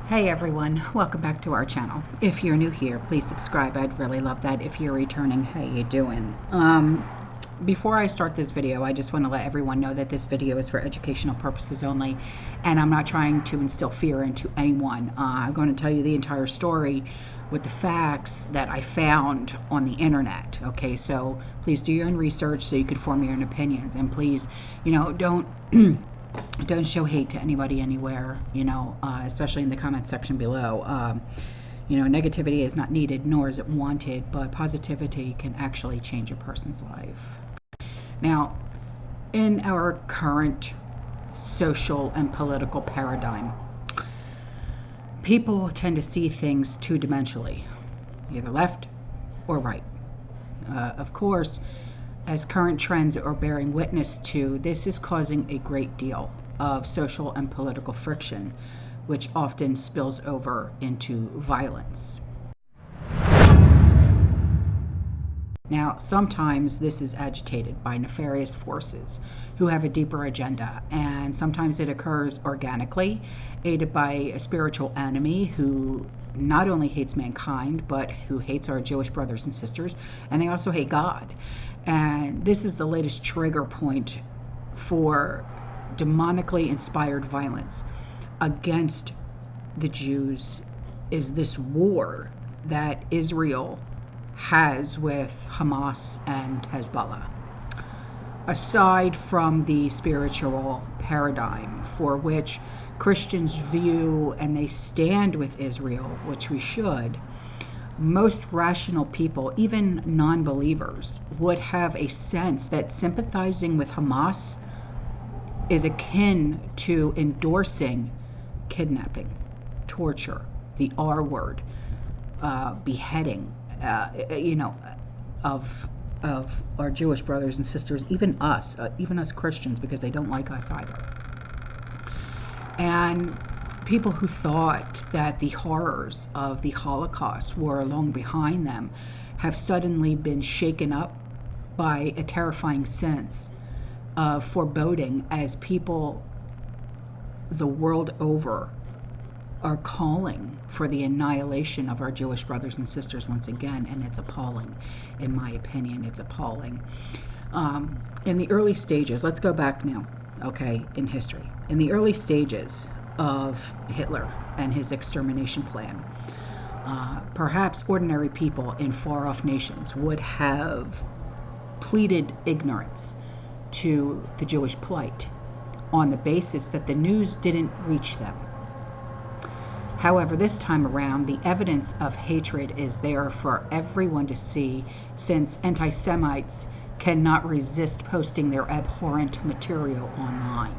Hey everyone, welcome back to our channel. If you're new here, please subscribe. I'd really love that. If you're returning, how you doing? Before I start this video, I just want to let everyone know that this video is for educational purposes only, and I'm not trying to instill fear into anyone. I'm going to tell you the entire story with the facts that I found on the internet. Okay, so please do your own research so you can form your own opinions, and please, don't don't show hate to anybody anywhere, especially in the comment section below. Negativity is not needed, nor is it wanted, but positivity can actually change a person's life. Now, in our current social and political paradigm, people tend to see things two-dimensionally, either left or right. Of course, as current trends are bearing witness to, this is causing a great deal of social and political friction, which often spills over into violence. Now, sometimes this is agitated by nefarious forces who have a deeper agenda, and sometimes it occurs organically, aided by a spiritual enemy who not only hates mankind, but who hates our Jewish brothers and sisters, and they also hate God. And this is the latest trigger point for demonically inspired violence against the Jews, is this war that Israel has with Hamas and Hezbollah. Aside from the spiritual paradigm for which Christians view and they stand with Israel, which we should, most rational people, even non-believers, would have a sense that sympathizing with Hamas is akin to endorsing kidnapping, torture, the R word, beheading, of our Jewish brothers and sisters, even us Christians, because they don't like us either. And people who thought that the horrors of the Holocaust were long behind them have suddenly been shaken up by a terrifying sense of foreboding as people the world over are calling for the annihilation of our Jewish brothers and sisters once again, and it's appalling. In my opinion, it's appalling. In the early stages, let's go back now, okay, in history. In the early stages of Hitler and his extermination plan, perhaps ordinary people in far-off nations would have pleaded ignorance to the Jewish plight on the basis that the news didn't reach them. However, this time around, the evidence of hatred is there for everyone to see, since anti-Semites cannot resist posting their abhorrent material online.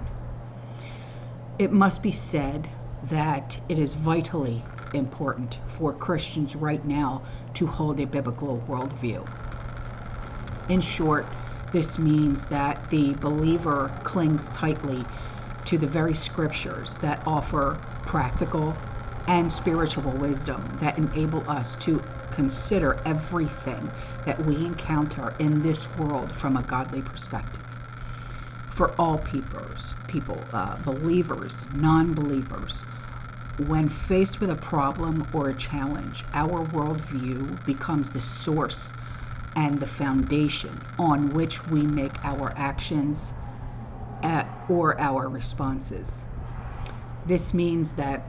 It must be said that it is vitally important for Christians right now to hold a biblical worldview. In short, this means that the believer clings tightly to the very scriptures that offer practical and spiritual wisdom that enable us to consider everything that we encounter in this world from a godly perspective. For all people, believers, non-believers, when faced with a problem or a challenge, our worldview becomes the source and the foundation on which we make our actions or our responses. This means that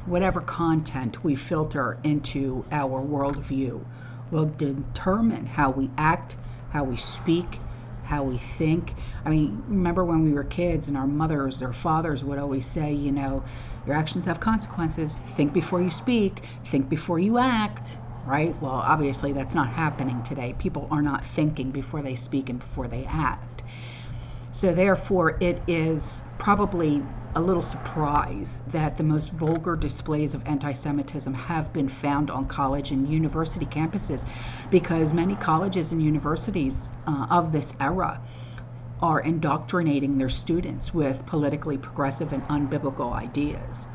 whatever content we filter into our worldview will determine how we act, how we speak, how we think. I mean, remember when we were kids and our mothers or fathers would always say, your actions have consequences. Think before you speak, think before you act, right? Well, obviously that's not happening today. People are not thinking before they speak and before they act. So therefore, it is probably a little surprise that the most vulgar displays of anti-Semitism have been found on college and university campuses, because many colleges and universities of this era are indoctrinating their students with politically progressive and unbiblical ideas.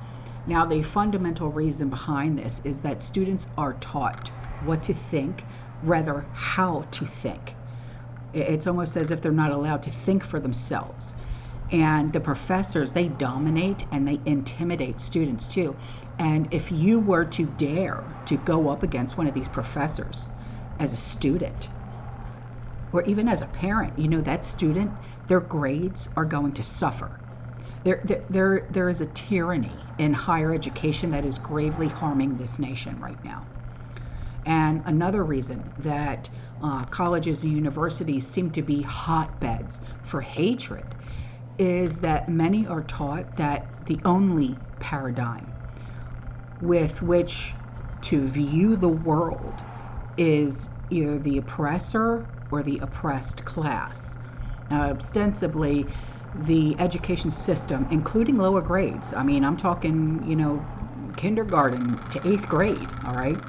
Now, the fundamental reason behind this is that students are taught what to think, rather how to think. It's almost as if they're not allowed to think for themselves. And the professors, they dominate and they intimidate students too. And if you were to dare to go up against one of these professors as a student, or even as a parent, you know, that student, their grades are going to suffer. There is a tyranny in higher education that is gravely harming this nation right now. And another reason that colleges and universities seem to be hotbeds for hatred is that many are taught that the only paradigm with which to view the world is either the oppressor or the oppressed class. Now, ostensibly, the education system, including lower grades, I mean, I'm talking, you know, kindergarten to 8th grade, all right?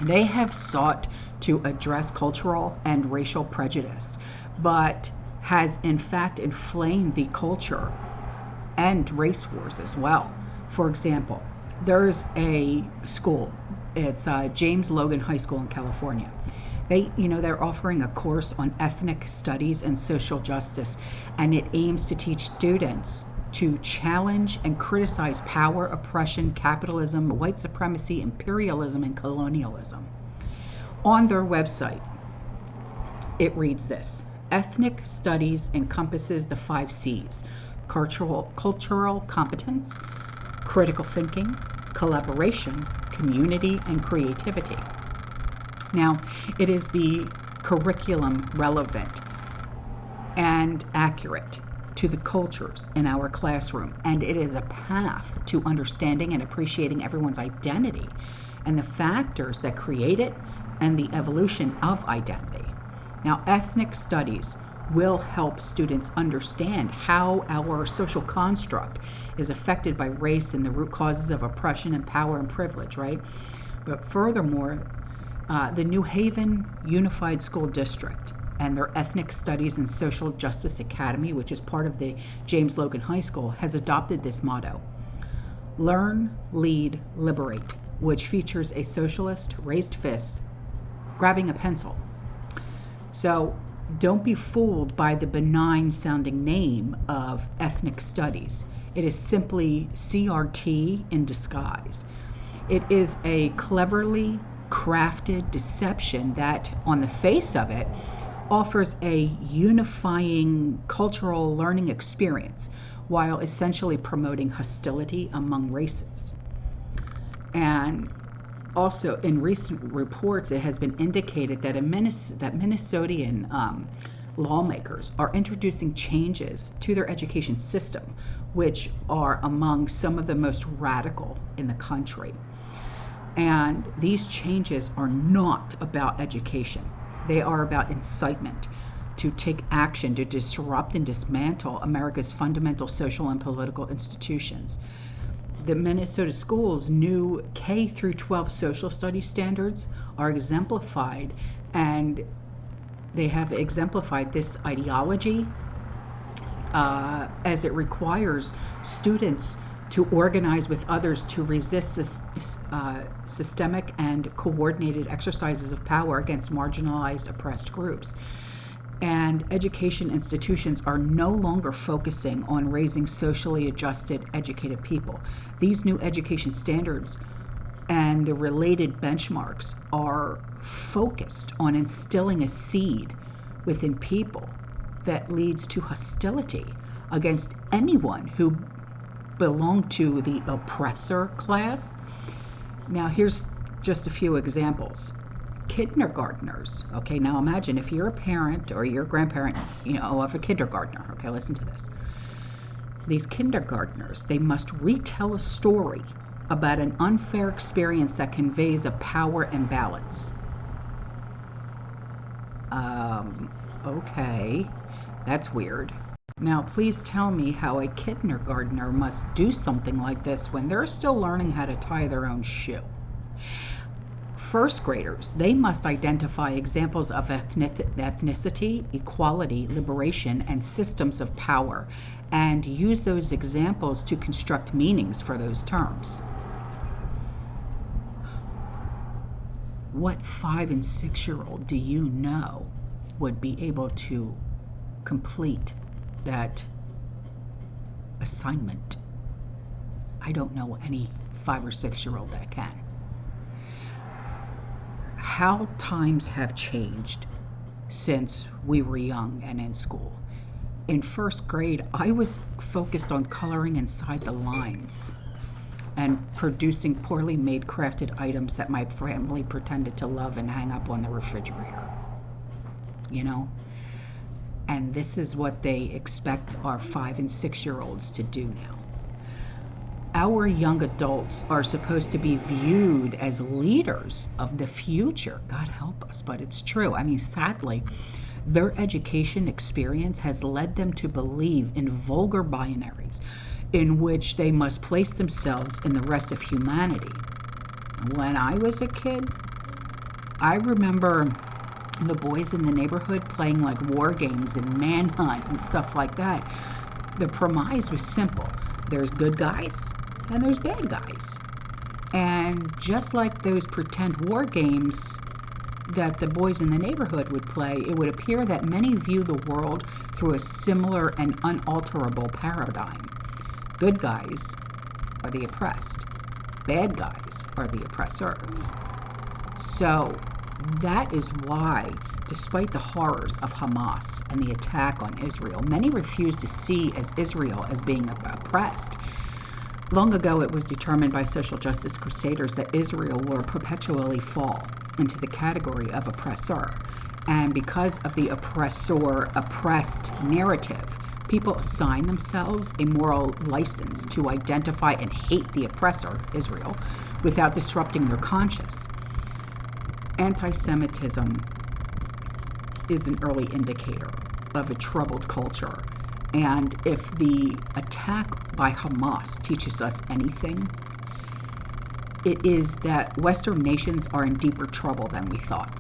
They have sought to address cultural and racial prejudice, but has in fact inflamed the culture and race wars as well. For example, there's a school, it's James Logan High School in California. They're offering a course on ethnic studies and social justice, and it aims to teach students to challenge and criticize power, oppression, capitalism, white supremacy, imperialism, and colonialism. On their website, it reads this: ethnic studies encompasses the 5 C's: cultural competence, critical thinking, collaboration, community, and creativity. Now, it is the curriculum relevant and accurate to the cultures in our classroom, and it is a path to understanding and appreciating everyone's identity and the factors that create it and the evolution of identity. Now, ethnic studies will help students understand how our social construct is affected by race and the root causes of oppression and power and privilege, right? But furthermore, the New Haven Unified School District and their Ethnic Studies and Social Justice Academy, which is part of the James Logan High School, has adopted this motto: learn, lead, liberate, which features a socialist raised fist grabbing a pencil. So don't be fooled by the benign sounding name of ethnic studies. It is simply CRT in disguise. It is a cleverly crafted deception that, on the face of it, offers a unifying cultural learning experience while essentially promoting hostility among races. And also, in recent reports, it has been indicated that Minnesotan lawmakers are introducing changes to their education system, which are among some of the most radical in the country. And these changes are not about education. They are about incitement to take action to disrupt and dismantle America's fundamental social and political institutions. The Minnesota schools' new K through 12 social studies standards are exemplified, and they have exemplified this ideology as it requires students to organize with others to resist systemic and coordinated exercises of power against marginalized, oppressed groups. And education institutions are no longer focusing on raising socially adjusted, educated people. These new education standards and the related benchmarks are focused on instilling a seed within people that leads to hostility against anyone who belong to the oppressor class. Now, here's just a few examples. Kindergartners, okay, now imagine if you're a parent or you're a grandparent, of a kindergartner, okay, listen to this. These kindergartners, they must retell a story about an unfair experience that conveys a power imbalance. Okay, that's weird. Now, please tell me how a kindergartner must do something like this when they're still learning how to tie their own shoe. First graders, they must identify examples of ethnicity, equality, liberation, and systems of power, and use those examples to construct meanings for those terms. What 5- and 6-year-old do you know would be able to complete that assignment. I don't know any 5 or 6-year-old that can. How times have changed since we were young and in school. In 1st grade, I was focused on coloring inside the lines and producing poorly made crafted items that my family pretended to love and hang up on the refrigerator. You know? And this is what they expect our 5 and 6-year-olds to do now. Our young adults are supposed to be viewed as leaders of the future. God help us, but it's true. I mean, sadly, their education experience has led them to believe in vulgar binaries in which they must place themselves in the rest of humanity. When I was a kid, I remember the boys in the neighborhood playing like war games and manhunt and stuff like that. The premise was simple. There's good guys and there's bad guys. And just like those pretend war games that the boys in the neighborhood would play, it would appear that many view the world through a similar and unalterable paradigm. Good guys are the oppressed. Bad guys are the oppressors. So that is why, despite the horrors of Hamas and the attack on Israel, many refuse to see Israel as being oppressed. Long ago, it was determined by social justice crusaders that Israel will perpetually fall into the category of oppressor. And because of the oppressor-oppressed narrative, people assign themselves a moral license to identify and hate the oppressor, Israel, without disrupting their conscience. Anti-Semitism is an early indicator of a troubled culture. And if the attack by Hamas teaches us anything, it is that Western nations are in deeper trouble than we thought.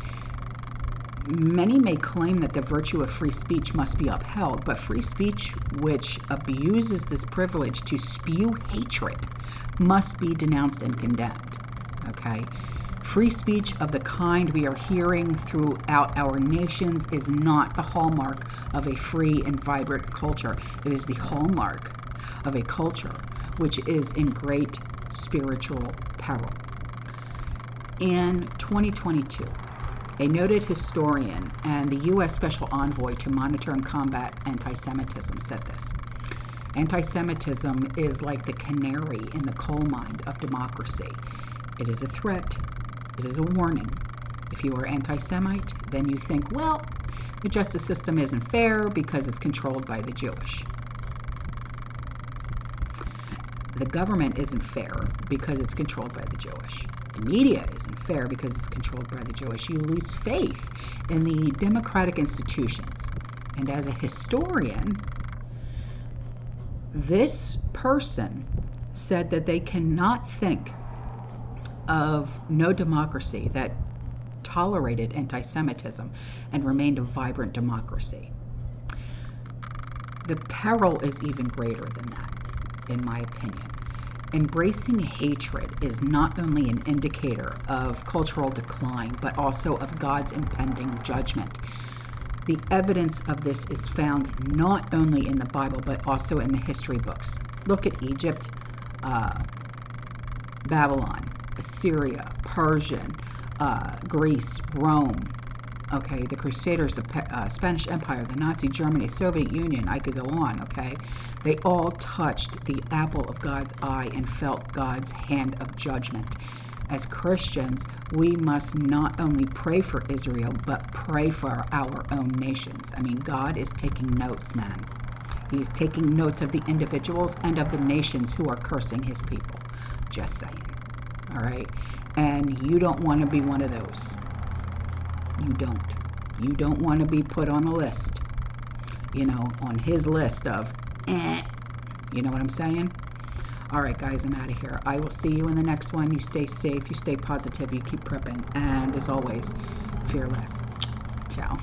Many may claim that the virtue of free speech must be upheld, but free speech which abuses this privilege to spew hatred must be denounced and condemned. Okay? Free speech of the kind we are hearing throughout our nations is not the hallmark of a free and vibrant culture. It is the hallmark of a culture which is in great spiritual peril. In 2022, a noted historian and the U.S. Special Envoy to monitor and combat anti-Semitism said this: "Anti-Semitism is like the canary in the coal mine of democracy. It is a threat. It is a warning. If you are anti-Semite, then you think, well, the justice system isn't fair because it's controlled by the Jewish. The government isn't fair because it's controlled by the Jewish. The media isn't fair because it's controlled by the Jewish. You lose faith in the democratic institutions." And as a historian, this person said that they cannot think of no democracy that tolerated anti-Semitism and remained a vibrant democracy. The peril is even greater than that, in my opinion. Embracing hatred is not only an indicator of cultural decline, but also of God's impending judgment. The evidence of this is found not only in the Bible, but also in the history books. Look at Egypt, Babylon, Assyria, Persian, Greece, Rome, okay, the Crusaders, the Spanish Empire, the Nazi Germany, Soviet Union, I could go on, okay? They all touched the apple of God's eye and felt God's hand of judgment. As Christians, we must not only pray for Israel, but pray for our own nations. I mean, God is taking notes, man. He's taking notes of the individuals and of the nations who are cursing his people. Just saying. All right? And you don't want to be one of those. You don't. You don't want to be put on a list. You know, on his list of, You know what I'm saying? All right, guys, I'm out of here. I will see you in the next one. You stay safe. You stay positive. You keep prepping. And as always, fearless. Ciao.